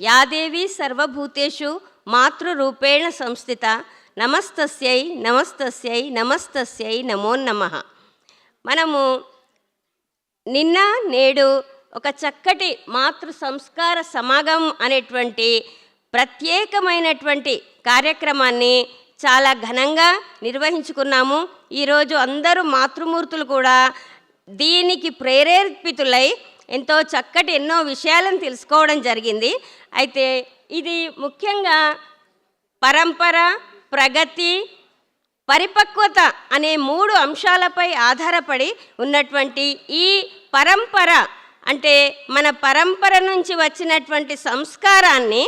యాదేవి సర్వభూతేషు మాతృరూపేణ సంస్థిత నమస్తస్యై నమస్తస్యై నమస్తస్యై నమో నమః. మనము నిన్న నేడు ఒక చక్కటి మాతృ సంస్కార సమాగమం అనేటువంటి ప్రత్యేకమైనటువంటి కార్యక్రమాన్ని చాలా ఘనంగా నిర్వహించుకున్నాము. ఈరోజు అందరూ మాతృమూర్తులు కూడా దీనికి ప్రేరేపితులై ఎంతో చక్కటి ఎన్నో విషయాలను తెలుసుకోవడం జరిగింది. అయితే ఇది ముఖ్యంగా పరంపర, ప్రగతి, పరిపక్వత అనే 3 అంశాలపై ఆధారపడి ఉన్నటువంటి ఈ పరంపర అంటే మన పరంపర నుంచి వచ్చినటువంటి సంస్కారాన్ని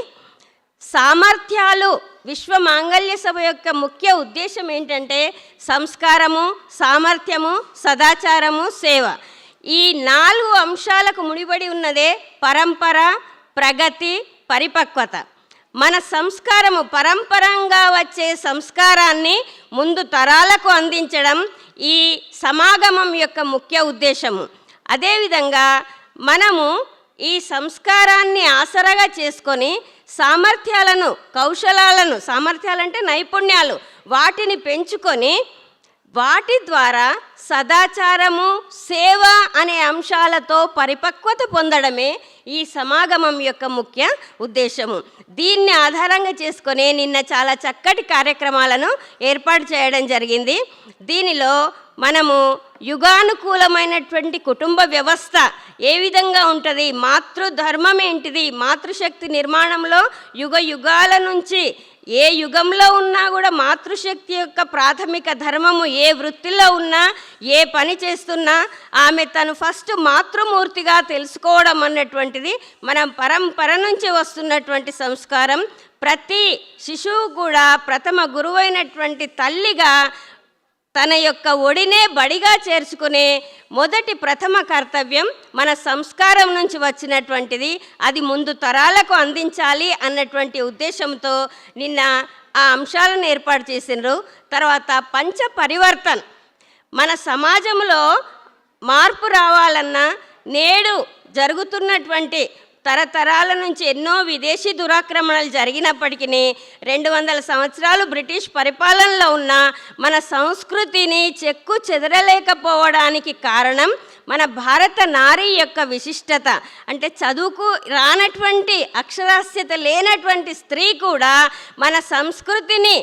సామర్థ్యాలు విశ్వ మాంగళ్య సభ యొక్క ముఖ్య ఉద్దేశం ఏంటంటే సంస్కారము, సామర్థ్యము, సదాచారము, సేవ. ఈ 4 అంశాలకు ముడిపడి ఉన్నదే పరంపర, ప్రగతి, పరిపక్వత. మన సంస్కారము పరంపరంగా వచ్చే సంస్కారాన్ని ముందు తరాలకు అందించడం ఈ సమాగమం యొక్క ముఖ్య ఉద్దేశము. అదేవిధంగా మనము ఈ సంస్కారాన్ని ఆసరాగా చేసుకొని సామర్థ్యాలను, కౌశలాలను, సామర్థ్యాలంటే నైపుణ్యాలు, వాటిని పెంచుకొని వాటి ద్వారా సదాచారము, సేవ అనే అంశాలతో పరిపక్వత పొందడమే ఈ సమాగమం యొక్క ముఖ్య ఉద్దేశము. దీన్ని ఆధారంగా చేసుకొని నిన్న చాలా చక్కటి కార్యక్రమాలను ఏర్పాటు చేయడం జరిగింది. దీనిలో మనము యుగానుకూలమైనటువంటి కుటుంబ వ్యవస్థ ఏ విధంగా ఉంటుంది, మాతృధర్మం ఏంటిది, మాతృశక్తి నిర్మాణంలో యుగ యుగాల నుంచి ఏ యుగంలో ఉన్నా కూడా మాతృశక్తి యొక్క ప్రాథమిక ధర్మము ఏ వృత్తిలో ఉన్నా, ఏ పని చేస్తున్నా ఆమె తను ఫస్ట్ మాతృమూర్తిగా తెలుసుకోవడం అన్నటువంటిది మనం పరంపర నుంచి వస్తున్నటువంటి సంస్కారం. ప్రతి శిశువు కూడా ప్రథమ గురువైనటువంటి తల్లిగా తన యొక్క ఒడినే బడిగా చేర్చుకునే మొదటి ప్రథమ కర్తవ్యం మన సంస్కారం నుంచి వచ్చినటువంటిది. అది ముందు తరాలకు అందించాలి అన్నటువంటి ఉద్దేశంతో నిన్న ఆ అంశాలను ఏర్పాటు చేసినారు. తర్వాత పంచ పరివర్తన, మన సమాజంలో మార్పు రావాలన్నా నేడు జరుగుతున్నటువంటి తరతరాల నుంచి ఎన్నో విదేశీ దురాక్రమణలు జరిగినప్పటికీ 200 సంవత్సరాలు బ్రిటిష్ పరిపాలనలో ఉన్న మన సంస్కృతిని చెక్కు చెదరలేకపోవడానికి కారణం మన భారత నారీ యొక్క విశిష్టత. అంటే చదువుకు రానటువంటి, అక్షరాస్యత లేనటువంటి స్త్రీ కూడా మన సంస్కృతిని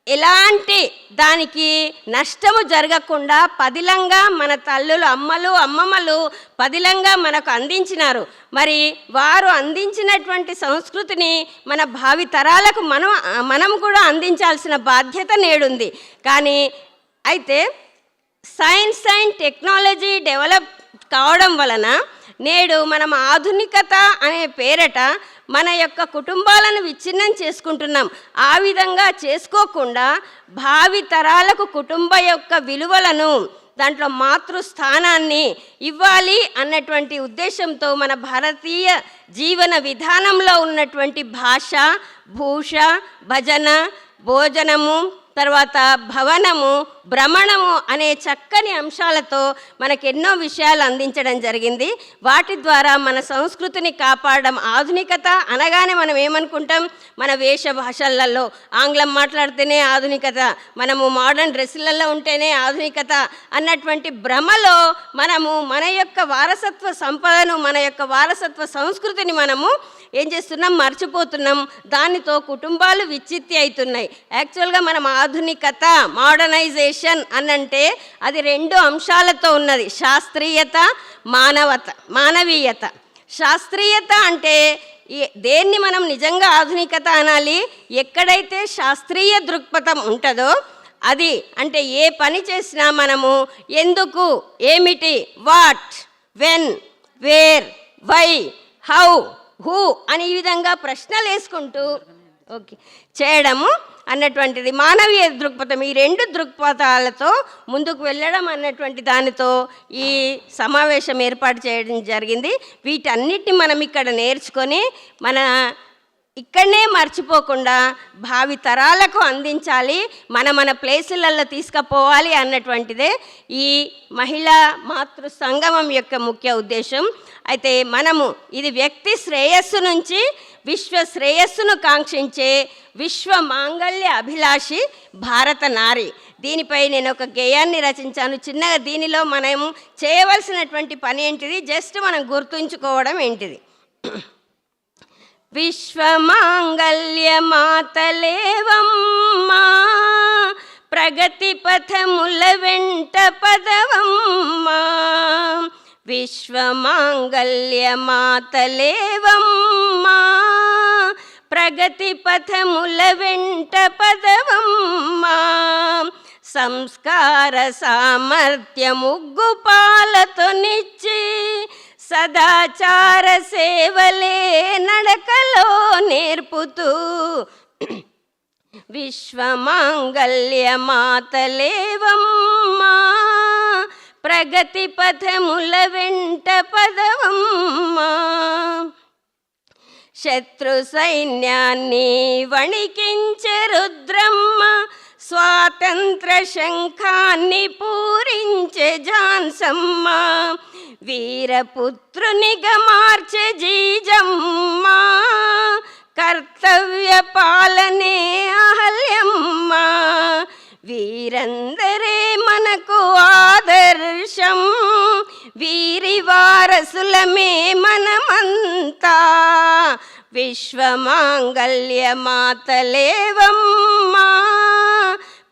ఎలాంటి దానికి నష్టము జరగకుండా పదిలంగా మన తల్లులు, అమ్మలు, అమ్మమ్మలు పదిలంగా మనకు అందించినారు. మరి వారు అందించినటువంటి సంస్కృతిని మన భావి తరాలకు మనం కూడా అందించాల్సిన బాధ్యత నేడుంది. కానీ అయితే సైన్స్ అండ్ టెక్నాలజీ డెవలప్ కావడం వలన నేడు మనం ఆధునికత అనే పేరట మన యొక్క కుటుంబాలను విచ్ఛిన్నం చేసుకుంటున్నాం. ఆ విధంగా చేసుకోకుండా భావి తరాలకు కుటుంబ యొక్క విలువలను, దాంట్లో మాతృస్థానాన్ని ఇవ్వాలి అన్నటువంటి ఉద్దేశంతో మన భారతీయ జీవన విధానంలో ఉన్నటువంటి భాష, భూష, భజన, భోజనము, తర్వాత భవనము, భ్రమణము అనే చక్కని అంశాలతో మనకు ఎన్నో విషయాలు అందించడం జరిగింది. వాటి ద్వారా మన సంస్కృతిని కాపాడడం. ఆధునికత అనగానే మనం ఏమనుకుంటాం, మన వేష భాషలలో ఆంగ్లం మాట్లాడితేనే ఆధునికత, మనము మోడర్న్ డ్రెస్సులలో ఉంటేనే ఆధునికత అన్నటువంటి భ్రమలో మనము మన యొక్క వారసత్వ సంపదను, మన యొక్క వారసత్వ సంస్కృతిని మనము ఏం చేస్తున్నాం, మర్చిపోతున్నాం. దానితో కుటుంబాలు విచ్ఛిత్తి అవుతున్నాయి. యాక్చువల్గా మనం ఆధునికత, మోడర్నైజేషన్ అనంటే అది 2 అంశాలతో ఉన్నది, శాస్త్రీయత, మానవీయత. శాస్త్రీయత అంటే దేన్ని మనం నిజంగా ఆధునికత అనాలి, ఎక్కడైతే శాస్త్రీయ దృక్పథం ఉంటుందో అది. అంటే ఏ పని చేసినా మనము ఎందుకు, ఏమిటి, what, when, where, why, how, who అని ఈ విధంగా ప్రశ్నలు వేసుకుంటూ చేయడము అన్నటువంటిది మానవీయ దృక్పథం. ఈ 2 దృక్పథాలతో ముందుకు వెళ్ళడం అన్నటువంటి దానితో ఈ సమావేశం ఏర్పాటు చేయడం జరిగింది. వీటన్నిటిని మనం ఇక్కడ నేర్చుకొని మన ఇక్కడనే మర్చిపోకుండా భావి తరాలకు అందించాలి, మన ప్లేసులలో తీసుకుపోవాలి అన్నటువంటిదే ఈ మహిళా మాతృ సంగమం యొక్క ముఖ్య ఉద్దేశం. అయితే మనము ఇది వ్యక్తి శ్రేయస్సు నుంచి విశ్వ శ్రేయస్సును కాంక్షించే విశ్వ మాంగళ్య అభిలాషి భారత నారి. దీనిపై నేను ఒక గేయాన్ని రచించాను చిన్నగా. దీనిలో మనం చేయవలసినటువంటి పని ఏంటిది, జస్ట్ మనం గుర్తుంచుకోవడం ఏంటిది. విశ్వమాంగళ్య మాతలేవమ్మా, ప్రగతి పథముల వెంట పదవమ్మా. విశ్వమాంగళ్య మాతలేవమ్మా, ప్రగతి పథముల వెంట పదవమ్మా. సంస్కార సామర్థ్యముగ్గు పాలతో నిచ్చి సదాచార సేవలే నడకలో నేర్పుతూ. విశ్వమాంగళ్య మాతలేవమ్మా, ప్రగతి పథముల వెంట పదవమ్మా. శత్రు సైన్యాన్ని వణికించే రుద్రమ్మ, స్వాతంత్ర శంఖాన్ని పూరించే ఝాన్సమ్మ. వీరపుత్రునిగా మార్చే జీజమ్మ, కర్తవ్య పాలనే అహల్యమ్మ. వీరందరే మనకు ఆదర్శం, వీరి వారసులమే మనమంతా. విశ్వమాంగళ్య మాతలేవమ్మా,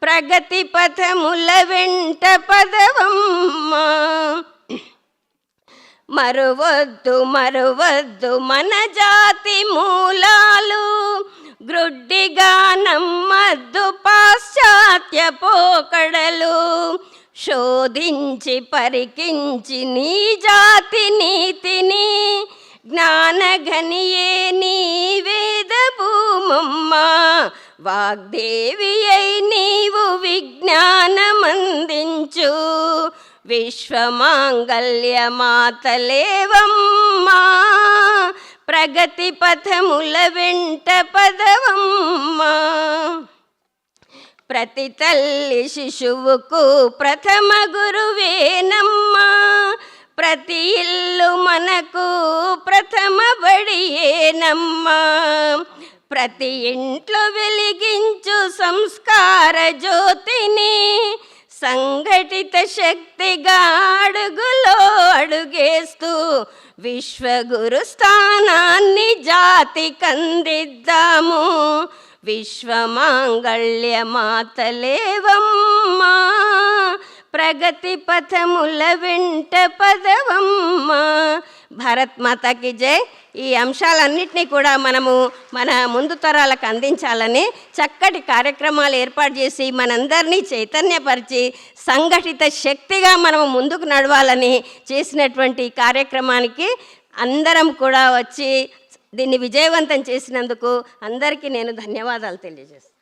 ప్రగతి పథముల వెంట పదవమ్మా. మరువద్దు మరువద్దు మన జాతి మూలాలు, గ్రుడ్డిగా నమ్మద్దు పాశ్చాత్య పోకడలు. శోధించి పరికించి నీ జాతి నీతిని, జ్ఞానఘనియే నీ వేద భూమమ్మా. వాగ్దేవి అయి నీవు విజ్ఞానమందించు. విశ్వమాంగళ్య మాతలేవమ్మా, ప్రగతి పథముల వెంట పదవమ్మా. ప్రతి తల్లి శిశువుకు ప్రథమ గురువేనమ్మా, ప్రతి ఇల్లు మనకు ప్రథమ బడియేనమ్మా. ప్రతి ఇంట్లో వెలిగించు సంస్కార జ్యోతిని, సంఘటిత శక్తిగా అడుగులో అడుగేస్తూ. విశ్వగురు స్థానాన్ని జాతికందిద్దాము. విశ్వమాంగళ్య మాతలేవమ్మా, ప్రగతి పథముల వెంట పదవమ్మా. భారత్ మాతాకి జై. ఈ అంశాలన్నింటినీ కూడా మనము మన ముందు తరాలకు అందించాలని చక్కటి కార్యక్రమాలు ఏర్పాటు చేసి మనందరినీ చైతన్యపరిచి సంఘటిత శక్తిగా మనము ముందుకు నడవాలని చేసినటువంటి కార్యక్రమానికి అందరం కూడా వచ్చి దీన్ని విజయవంతం చేసినందుకు అందరికీ నేను ధన్యవాదాలు తెలియజేస్తాను.